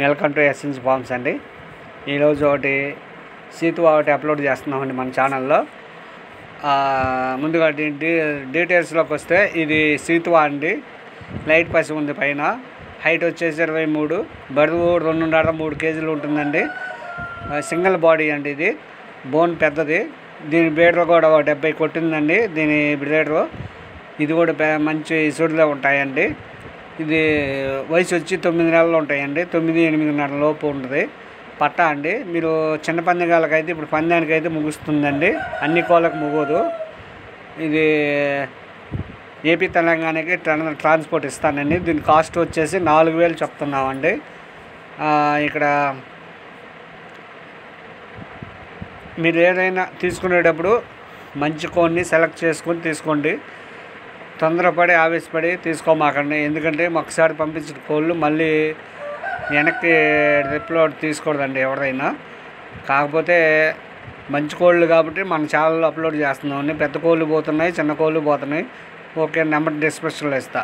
Welcome to essence forms అండి. ఈరోజు ఒకటి సీతు ఒకటి అప్లోడ్ చేస్తున్నామండి మన ఛానల్లో. ముందుగా డీటెయిల్స్లోకి వస్తే ఇది సీతువా అండి. లైట్ పసి ఉంది, పైన హైట్ వచ్చేసి 23, బరువు 2.5-3 కేజీలు ఉంటుందండి. సింగిల్ బాడీ అండి, ఇది బోన్ పెద్దది. దీని బ్రీడర్ కూడా 70 కొట్టిందండి దీని బ్రీడరు. ఇది కూడా మంచి సుడిలో ఉంటాయండి. ఇది వయసు వచ్చి 9 నెలలు ఉంటాయండి, 9-8 లోపు ఉంటుంది. పట్టా అండి. మీరు చిన్న పందెగాలకైతే ఇప్పుడు పందానికైతే ముగుస్తుందండి, అన్ని కోళ్ళకు ముగదు. ఇది ఏపీ తెలంగాణకి ట్రాన్స్పోర్ట్ ఇస్తానండి. దీని కాస్ట్ వచ్చేసి 4,000 చెప్తున్నామండి. ఇక్కడ మీరు ఏదైనా తీసుకునేటప్పుడు మంచి కోడిని సెలెక్ట్ చేసుకొని తీసుకోండి. తొందరపడి ఆవేశపడి తీసుకోమాకండి, ఎందుకంటే ఒకసారి పంపించిన కోళ్ళు మళ్ళీ వెనక్కి రిప్లో తీసుకోకూడదండి ఎవరైనా. కాకపోతే మంచి కోళ్ళు కాబట్టి మన ఛానల్లో అప్లోడ్ చేస్తున్నాం. పెద్ద కోళ్ళు పోతున్నాయి, చిన్న కోళ్ళు పోతున్నాయి. ఓకే, నెంబర్ డిస్క్రిప్షన్లో ఇస్తా.